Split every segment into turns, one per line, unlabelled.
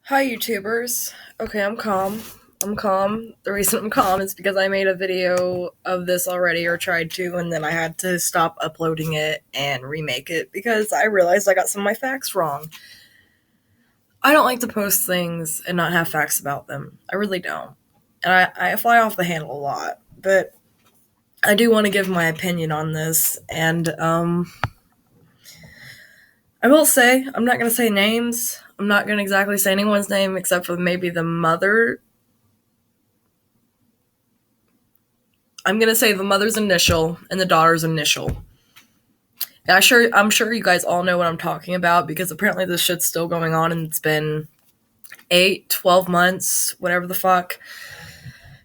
Hi, YouTubers. Okay, I'm calm. I'm calm. The reason I'm calm is because I made a video of this already, or tried to, and then I had to stop uploading it and remake it because I realized I got some of my facts wrong. I don't like to post things and not have facts about them. I really don't. And I fly off the handle a lot. But I do want to give my opinion on this, and I will say, I'm not going to say names. I'm not going to exactly say anyone's name except for maybe the mother. I'm gonna say the mother's initial and the daughter's initial. And I'm sure you guys all know what I'm talking about because apparently this shit's still going on and it's been 8, 12 months, whatever the fuck.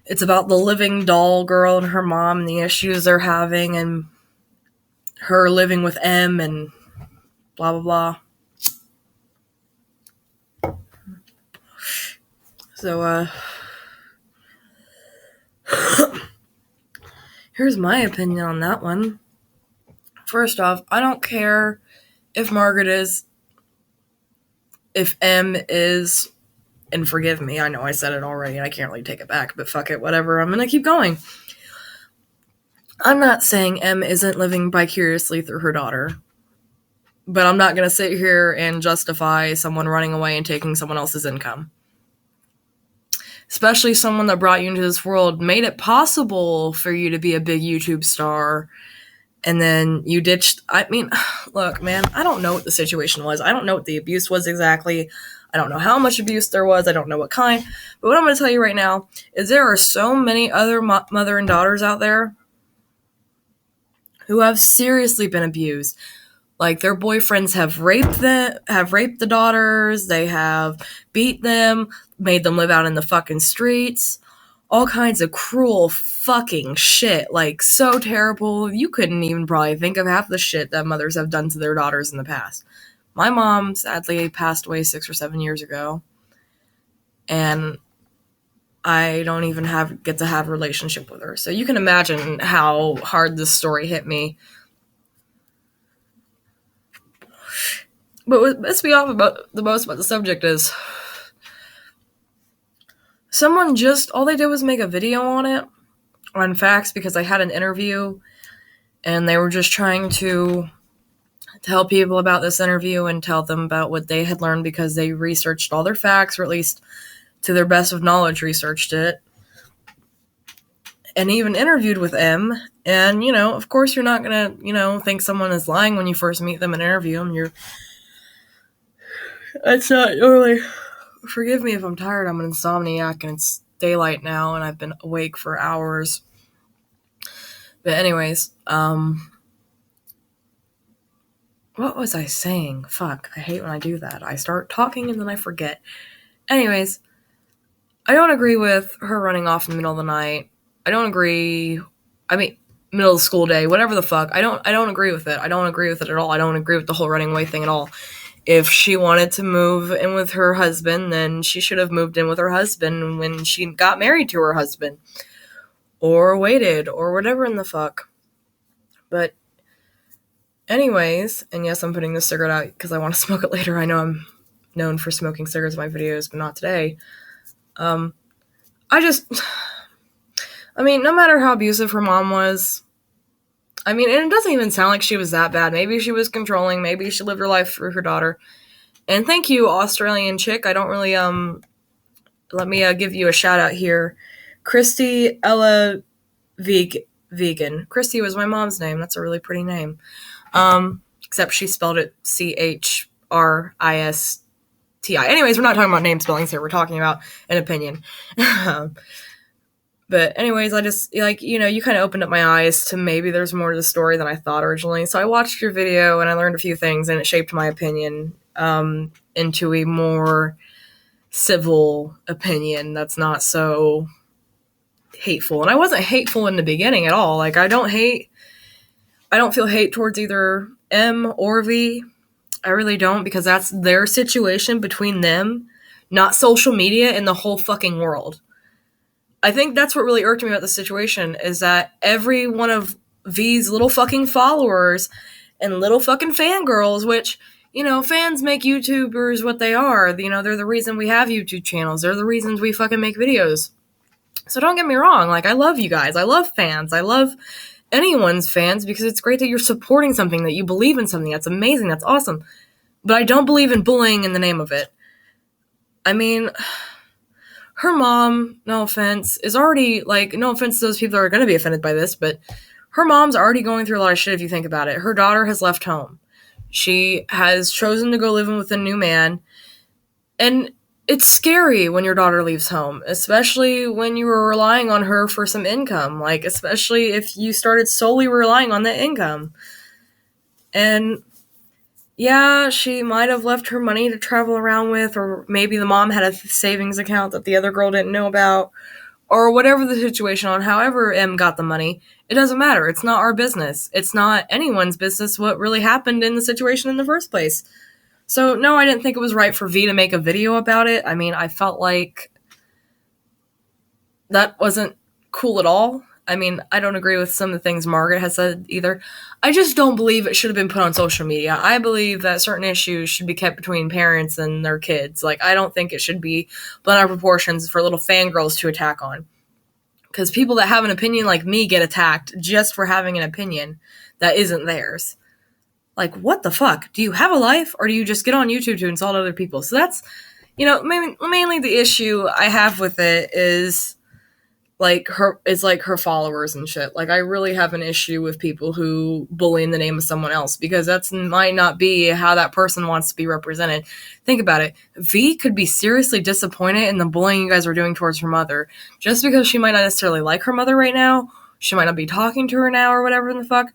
It's about the living doll girl and her mom and the issues they're having and her living with M and blah blah blah. So here's my opinion on that one. First off, I don't care if if M is, and forgive me, I know I said it already and I can't really take it back, but fuck it, whatever, I'm gonna keep going. I'm not saying M isn't living vicariously through her daughter, but I'm not gonna sit here and justify someone running away and taking someone else's income. Especially someone that brought you into this world, made it possible for you to be a big YouTube star, and then you ditched. I mean, look, man, I don't know what the situation was. I don't know what the abuse was exactly. I don't know how much abuse there was. I don't know what kind. But what I'm going to tell you right now is there are so many other mother and daughters out there who have seriously been abused. Like their boyfriends have raped the daughters. They have beat them, made them live out in the fucking streets. All kinds of cruel fucking shit. Like so terrible. You couldn't even probably think of half the shit that mothers have done to their daughters in the past. My mom sadly passed away 6 or 7 years ago. And I don't even get to have a relationship with her. So you can imagine how hard this story hit me. But what pissed me off about the subject is someone all they did was make a video on it, on facts, because I had an interview and they were just trying to tell people about this interview and tell them about what they had learned because they researched all their facts, or at least to their best of knowledge researched it, and even interviewed with M. And, of course you're not going to, think someone is lying when you first meet them and interview them. That's not really, forgive me if I'm tired, I'm an insomniac and it's daylight now and I've been awake for hours. But anyways, what was I saying? Fuck, I hate when I do that. I start talking and then I forget. Anyways, I don't agree with her running off in the middle of the night. I don't agree. I mean, middle of the school day, whatever the fuck. I don't agree with it. I don't agree with it at all. I don't agree with the whole running away thing at all. If she wanted to move in with her husband, then she should have moved in with her husband when she got married to her husband. Or waited, or whatever in the fuck. But anyways, and yes, I'm putting this cigarette out because I want to smoke it later. I know I'm known for smoking cigarettes in my videos, but not today. No matter how abusive her mom was, and it doesn't even sound like she was that bad. Maybe she was controlling. Maybe she lived her life through her daughter. And thank you, Australian chick. I don't really, let me give you a shout out here. Christy Ella Vegan. Christy was my mom's name. That's a really pretty name. Except she spelled it Chrisristi. Anyways, we're not talking about name spellings here. We're talking about an opinion. But anyways, I just, you kind of opened up my eyes to maybe there's more to the story than I thought originally. So I watched your video and I learned a few things and it shaped my opinion into a more civil opinion that's not so hateful. And I wasn't hateful in the beginning at all. Like, I don't feel hate towards either M or V. I really don't, because that's their situation between them, not social media and the whole fucking world. I think that's what really irked me about the situation, is that every one of V's little fucking followers and little fucking fangirls, which, fans make YouTubers what they are. They're the reason we have YouTube channels. They're the reasons we fucking make videos. So don't get me wrong. Like, I love you guys. I love fans. I love anyone's fans because it's great that you're supporting something, that you believe in something. That's amazing. That's awesome. But I don't believe in bullying in the name of it. I mean, her mom, no offense, is already, like, no offense to those people that are going to be offended by this, but her mom's already going through a lot of shit if you think about it. Her daughter has left home. She has chosen to go live with a new man. And it's scary when your daughter leaves home, especially when you were relying on her for some income. Like, especially if you started solely relying on that income. And yeah, she might have left her money to travel around with, or maybe the mom had a savings account that the other girl didn't know about, or whatever the situation on however M got the money. It doesn't matter. It's not our business. It's not anyone's business what really happened in the situation in the first place. So, no, I didn't think it was right for V to make a video about it. I mean, I felt like that wasn't cool at all. I mean, I don't agree with some of the things Margaret has said either. I just don't believe it should have been put on social media. I believe that certain issues should be kept between parents and their kids. Like, I don't think it should be blown out of proportions for little fangirls to attack on. Because people that have an opinion like me get attacked just for having an opinion that isn't theirs. Like, what the fuck? Do you have a life, or do you just get on YouTube to insult other people? So that's, mainly the issue I have with it is her followers and shit. Like, I really have an issue with people who bully in the name of someone else, because that might not be how that person wants to be represented. Think about it. V could be seriously disappointed in the bullying you guys are doing towards her mother, just because she might not necessarily like her mother right now. She might not be talking to her now or whatever the fuck.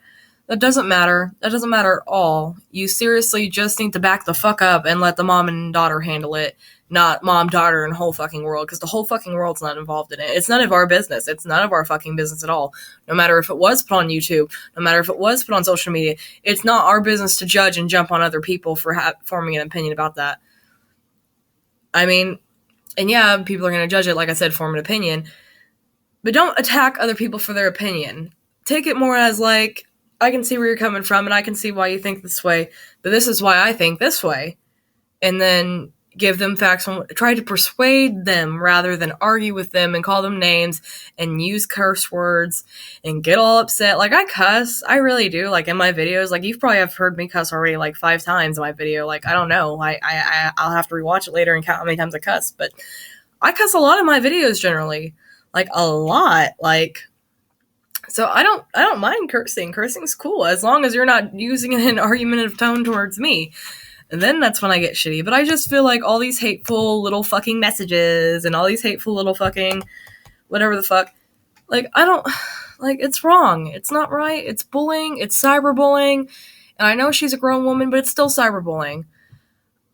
That doesn't matter. That doesn't matter at all. You seriously just need to back the fuck up and let the mom and daughter handle it, not mom, daughter, and whole fucking world, because the whole fucking world's not involved in it. It's none of our business. It's none of our fucking business at all. No matter if it was put on YouTube, no matter if it was put on social media, it's not our business to judge and jump on other people for forming an opinion about that. I mean, and yeah, people are going to judge it, like I said, form an opinion, but don't attack other people for their opinion. Take it more as like, I can see where you're coming from, and I can see why you think this way, but this is why I think this way. And then give them facts, and try to persuade them rather than argue with them and call them names and use curse words and get all upset. Like, I cuss. I really do. Like, in my videos, like, you probably have heard me cuss already like 5 times in my video. Like, I don't know. I'll have to rewatch it later and count how many times I cuss, but I cuss a lot in my videos generally. Like, a lot. Like, so I don't mind cursing. Cursing's cool as long as you're not using it in an argumentative tone towards me. And then that's when I get shitty. But I just feel like all these hateful little fucking messages and all these hateful little fucking whatever the fuck, like, I don't, like, it's wrong. It's not right. It's bullying. It's cyberbullying. And I know she's a grown woman, but it's still cyberbullying.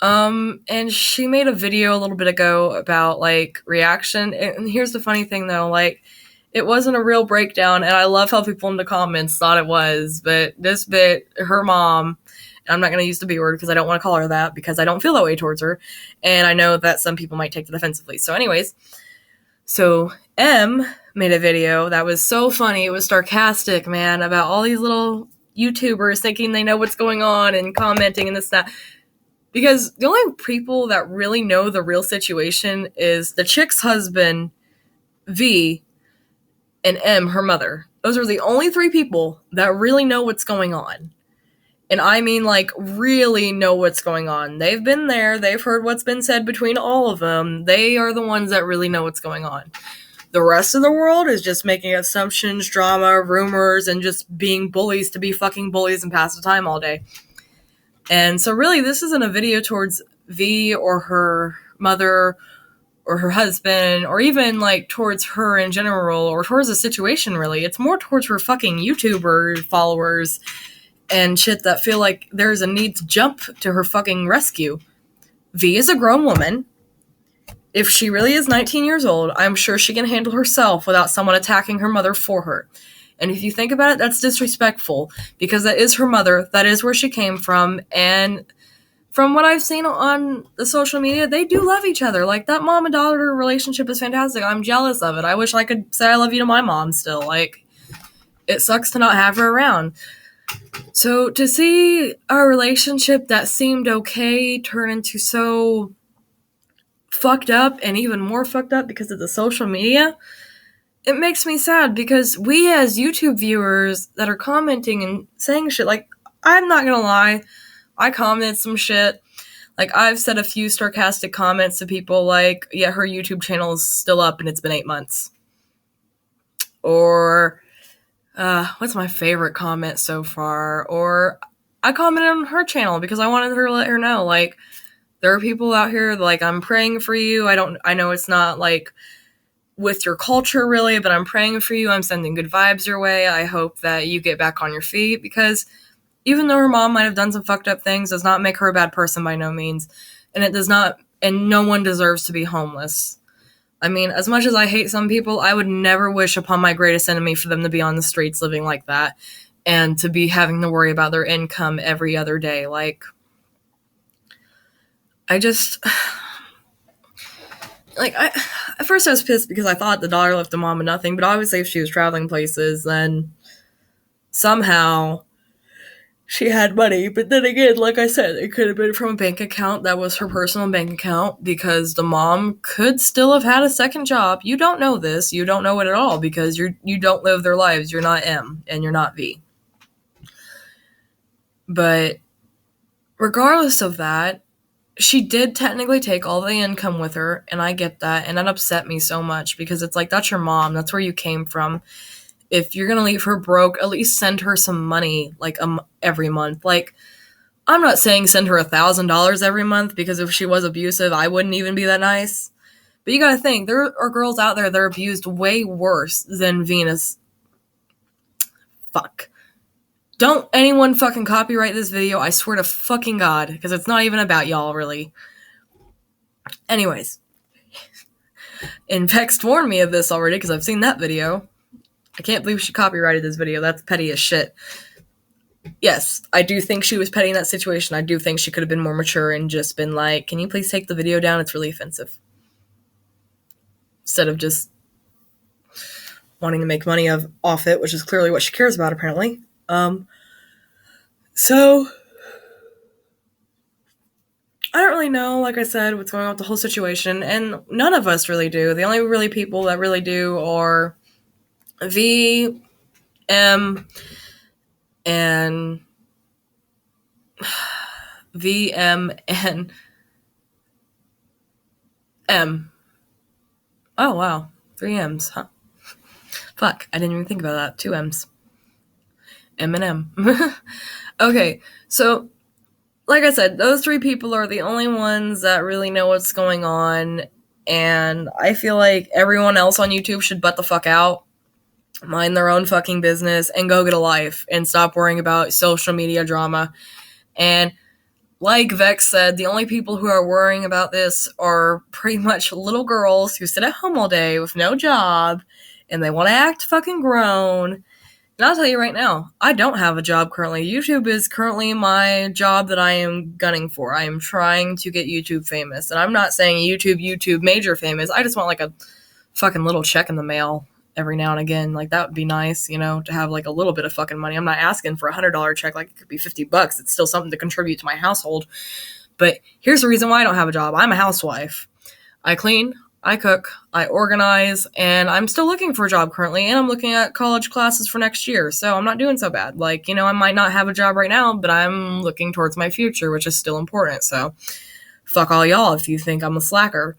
And she made a video a little bit ago about, like, reaction. And here's the funny thing, though, like, it wasn't a real breakdown, and I love how people in the comments thought it was, but this bit, her mom, and I'm not going to use the B word because I don't want to call her that, because I don't feel that way towards her, and I know that some people might take it offensively. So anyways, so M made a video that was so funny. It was sarcastic, man, about all these little YouTubers thinking they know what's going on and commenting and this, that. Because the only people that really know the real situation is the chick's husband, V, and M, her mother. Those are the only 3 people that really know what's going on. And I mean, like, really know what's going on. They've been there. They've heard what's been said between all of them. They are the ones that really know what's going on. The rest of the world is just making assumptions, drama, rumors, and just being bullies to be fucking bullies and pass the time all day. And so really, this isn't a video towards V or her mother or her husband, or even, like, towards her in general, or towards the situation, really. It's more towards her fucking YouTuber followers and shit that feel like there's a need to jump to her fucking rescue. V is a grown woman. If she really is 19 years old, I'm sure she can handle herself without someone attacking her mother for her. And if you think about it, that's disrespectful, because that is her mother, that is where she came from, and from what I've seen on the social media, they do love each other. Like, that mom and daughter relationship is fantastic. I'm jealous of it. I wish I could say I love you to my mom still. Like, it sucks to not have her around. So to see our relationship that seemed okay turn into so fucked up and even more fucked up because of the social media, it makes me sad because we as YouTube viewers that are commenting and saying shit, like, I'm not gonna lie, I commented some shit. Like, I've said a few sarcastic comments to people like, yeah, her YouTube channel is still up and it's been 8 months. Or, what's my favorite comment so far? Or, I commented on her channel because I wanted her to let her know, like, there are people out here, like, I'm praying for you. I know it's not, like, with your culture, really, but I'm praying for you. I'm sending good vibes your way. I hope that you get back on your feet, because even though her mom might have done some fucked up things, does not make her a bad person by no means. And it does not, and no one deserves to be homeless. I mean, as much as I hate some people, I would never wish upon my greatest enemy for them to be on the streets living like that and to be having to worry about their income every other day. Like, I just, like, at first I was pissed because I thought the daughter left the mom with nothing, but obviously if she was traveling places, then somehow she had money. But then again, like I said, it could have been from a bank account that was her personal bank account, because the mom could still have had a second job. You don't know this. You don't know it at all because you don't live their lives. You're not M and you're not V. But regardless of that, she did technically take all the income with her, and I get that, and that upset me so much because it's like, that's your mom. That's where you came from. If you're gonna leave her broke, at least send her some money, like, every month. Like, I'm not saying send her $1,000 every month, because if she was abusive, I wouldn't even be that nice. But you gotta think, there are girls out there that are abused way worse than Venus. Fuck. Don't anyone fucking copyright this video, I swear to fucking God, because it's not even about y'all, really. Anyways. And Vex warned me of this already, because I've seen that video. I can't believe she copyrighted this video. That's petty as shit. Yes, I do think she was petty in that situation. I do think she could have been more mature and just been like, can you please take the video down? It's really offensive. Instead of just wanting to make money off it, which is clearly what she cares about, apparently. So, I don't really know, like I said, what's going on with the whole situation, and none of us really do. The only really people that really do are V, M, and V, M, and M. Oh, wow. 3 M's, huh? Fuck, I didn't even think about that. 2 M's. M and M. Okay, so, like I said, those 3 people are the only ones that really know what's going on, and I feel like everyone else on YouTube should butt the fuck out, mind their own fucking business, and go get a life, and stop worrying about social media drama. And like Vex said, the only people who are worrying about this are pretty much little girls who sit at home all day with no job, and they want to act fucking grown. And I'll tell you right now, I don't have a job currently. YouTube is currently my job that I am gunning for. I am trying to get YouTube famous. And I'm not saying YouTube major famous. I just want, like, a fucking little check in the mail every now and again. Like, that would be nice, to have, like, a little bit of fucking money. I'm not asking for a $100 check. Like, it could be $50. It's still something to contribute to my household. But here's the reason why I don't have a job. I'm a housewife. I clean, I cook, I organize, and I'm still looking for a job currently, and I'm looking at college classes for next year, so I'm not doing so bad. Like, I might not have a job right now, but I'm looking towards my future, which is still important, so fuck all y'all if you think I'm a slacker.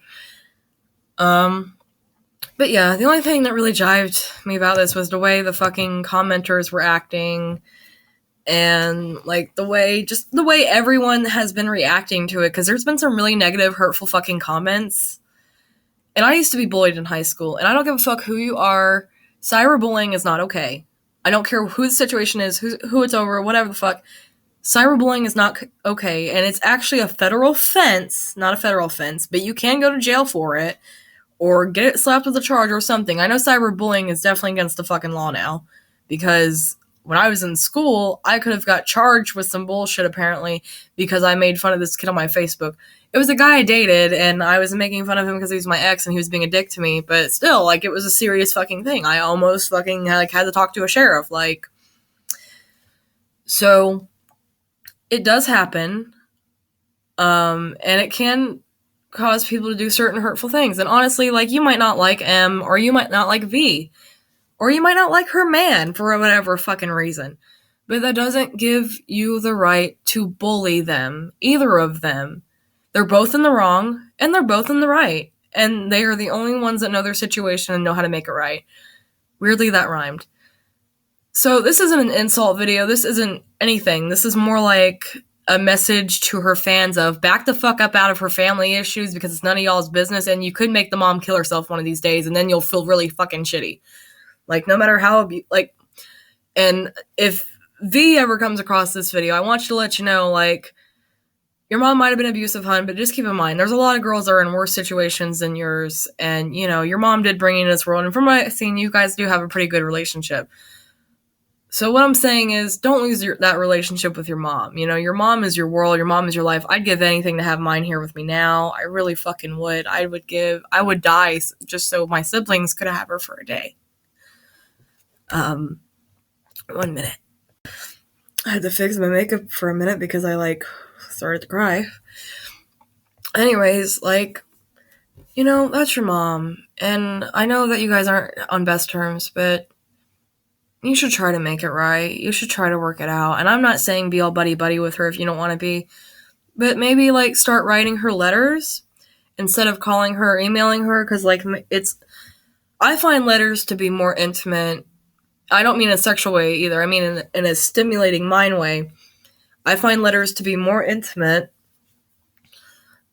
But yeah, the only thing that really jived me about this was the way the fucking commenters were acting, and, like, the way everyone has been reacting to it, because there's been some really negative, hurtful fucking comments. And I used to be bullied in high school, and I don't give a fuck who you are. Cyberbullying is not okay. I don't care who the situation is, who it's over, whatever the fuck. Cyberbullying is not okay, and it's actually a federal offense, not a federal offense, but you can go to jail for it, or get it slapped with a charge or something. I know cyberbullying is definitely against the fucking law now, because when I was in school, I could have got charged with some bullshit, apparently, because I made fun of this kid on my Facebook. It was a guy I dated, and I was making fun of him because he was my ex and he was being a dick to me, but still, like, it was a serious fucking thing. I almost fucking, like, had to talk to a sheriff, like. So it does happen, and it can cause people to do certain hurtful things. And honestly, like, you might not like M, or you might not like V, or you might not like her man for whatever fucking reason. But that doesn't give you the right to bully them, either of them. They're both in the wrong, and they're both in the right. And they are the only ones that know their situation and know how to make it right. Weirdly, that rhymed. So this isn't an insult video. This isn't anything. This is more like a message to her fans of back the fuck up out of her family issues, because it's none of y'all's business, and you could make the mom kill herself one of these days, and then you'll feel really fucking shitty. Like, no matter how, like, and if V ever comes across this video, I want you to let you know, like, your mom might have been abusive, hun, but just keep in mind, there's a lot of girls that are in worse situations than yours, and, you know, your mom did bring you into this world, and from what I've seen, you guys do have a pretty good relationship. So what I'm saying is, don't lose that relationship with your mom. You know, your mom is your world, your mom is your life. I'd give anything to have mine here with me now. I really fucking would. I would die just so my siblings could have her for a day. 1 minute. I had to fix my makeup for a minute because I, like, started to cry. Anyways, like, you know, that's your mom. And I know that you guys aren't on best terms, but you should try to make it right. You should try to work it out. And I'm not saying be all buddy-buddy with her if you don't want to be, but maybe, like, start writing her letters instead of calling her or emailing her, because, like, I find letters to be more intimate. I don't mean in a sexual way either. I mean in a stimulating mind way. I find letters to be more intimate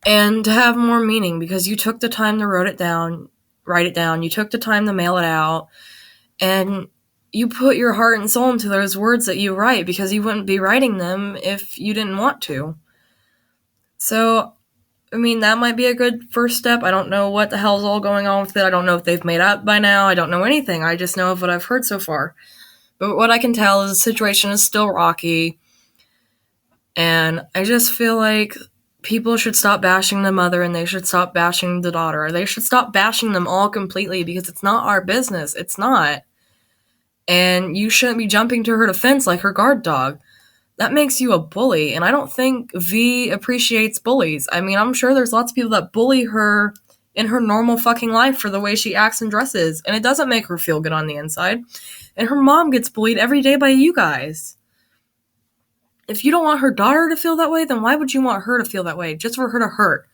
and to have more meaning, because you took the time to write it down. You took the time to mail it out, and you put your heart and soul into those words that you write, because you wouldn't be writing them if you didn't want to. So, I mean, that might be a good first step. I don't know what the hell's all going on with it. I don't know if they've made up by now. I don't know anything. I just know of what I've heard so far. But what I can tell is the situation is still rocky. And I just feel like people should stop bashing the mother, and they should stop bashing the daughter. They should stop bashing them all completely, because it's not our business. It's not. And you shouldn't be jumping to her defense like her guard dog. That makes you a bully, and I don't think V appreciates bullies. I mean, I'm sure there's lots of people that bully her in her normal fucking life for the way she acts and dresses, and it doesn't make her feel good on the inside. And her mom gets bullied every day by you guys. If you don't want her daughter to feel that way, then why would you want her to feel that way? Just for her to hurt.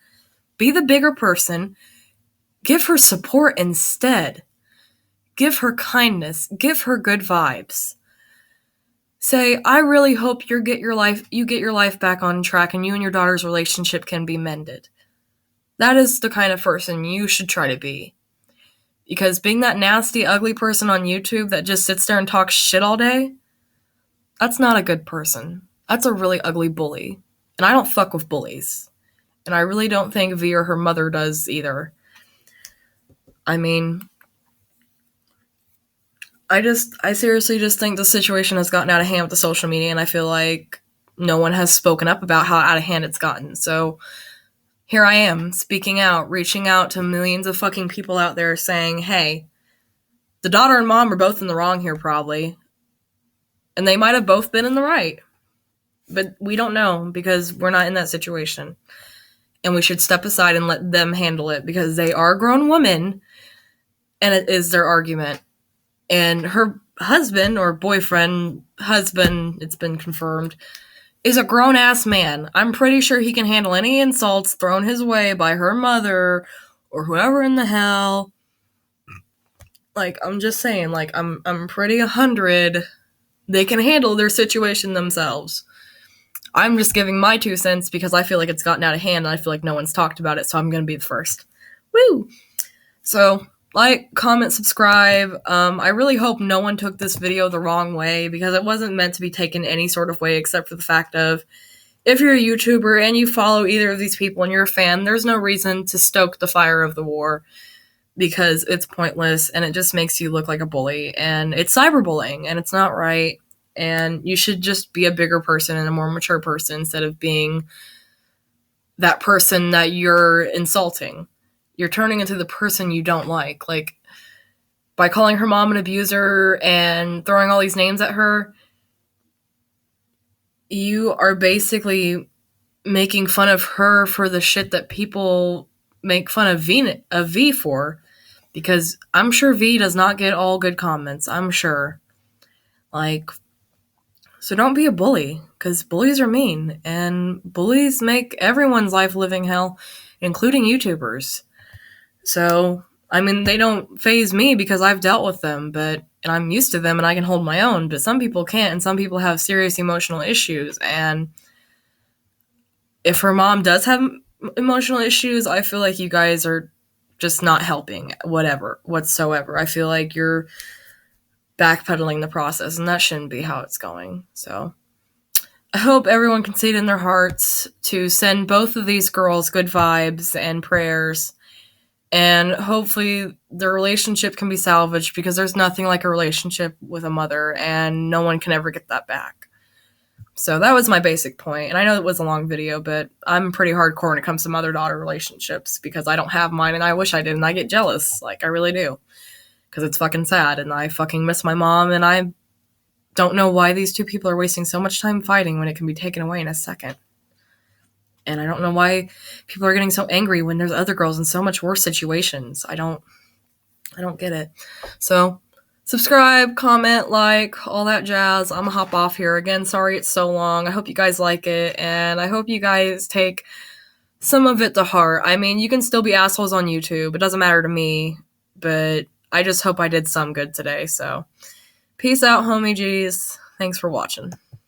Be the bigger person. Give her support instead. Give her kindness. Give her good vibes. Say, I really hope you get your life back on track, and you and your daughter's relationship can be mended. That is the kind of person you should try to be. Because being that nasty, ugly person on YouTube that just sits there and talks shit all day, that's not a good person. That's a really ugly bully. And I don't fuck with bullies. And I really don't think V or her mother does either. I mean, I seriously just think the situation has gotten out of hand with the social media, and I feel like no one has spoken up about how out of hand it's gotten. So here I am, speaking out, reaching out to millions of fucking people out there saying, hey, the daughter and mom are both in the wrong here probably. And they might have both been in the right. But we don't know, because we're not in that situation. And we should step aside and let them handle it, because they are grown women, and it is their argument. And her husband, or boyfriend, husband, it's been confirmed, is a grown-ass man. I'm pretty sure he can handle any insults thrown his way by her mother or whoever in the hell. Like, I'm just saying, like, I'm pretty 100. They can handle their situation themselves. I'm just giving my 2 cents because I feel like it's gotten out of hand, and I feel like no one's talked about it, so I'm going to be the first. Woo! So, like, comment, subscribe. I really hope no one took this video the wrong way, because it wasn't meant to be taken any sort of way except for the fact of, if you're a YouTuber and you follow either of these people and you're a fan, there's no reason to stoke the fire of the war, because it's pointless and it just makes you look like a bully, and it's cyberbullying and it's not right, and you should just be a bigger person and a more mature person instead of being that person that you're insulting. You're turning into the person you don't like. Like, by calling her mom an abuser and throwing all these names at her, you are basically making fun of her for the shit that people make fun of V for, because I'm sure V does not get all good comments. I'm sure. Like, so don't be a bully, because bullies are mean, and bullies make everyone's life living hell, including YouTubers. So, I mean, they don't phase me because I've dealt with them, and I'm used to them and I can hold my own, but some people can't, and some people have serious emotional issues. And if her mom does have emotional issues, I feel like you guys are just not helping whatsoever. I feel like you're backpedaling the process, and that shouldn't be how it's going. So I hope everyone can see it in their hearts to send both of these girls good vibes and prayers, and hopefully the relationship can be salvaged, because there's nothing like a relationship with a mother, and no one can ever get that back. So that was my basic point, and I know it was a long video, but I'm pretty hardcore when it comes to mother-daughter relationships, because I don't have mine, and I wish I did, and I get jealous, like, I really do, because it's fucking sad, and I fucking miss my mom, and I don't know why these two people are wasting so much time fighting when it can be taken away in a second. And I don't know why people are getting so angry when there's other girls in so much worse situations. I don't get it. So subscribe, comment, like, all that jazz. I'm gonna hop off here. Again, sorry it's so long. I hope you guys like it, and I hope you guys take some of it to heart. I mean, you can still be assholes on YouTube. It doesn't matter to me, but I just hope I did some good today. So peace out, homie G's. Thanks for watching.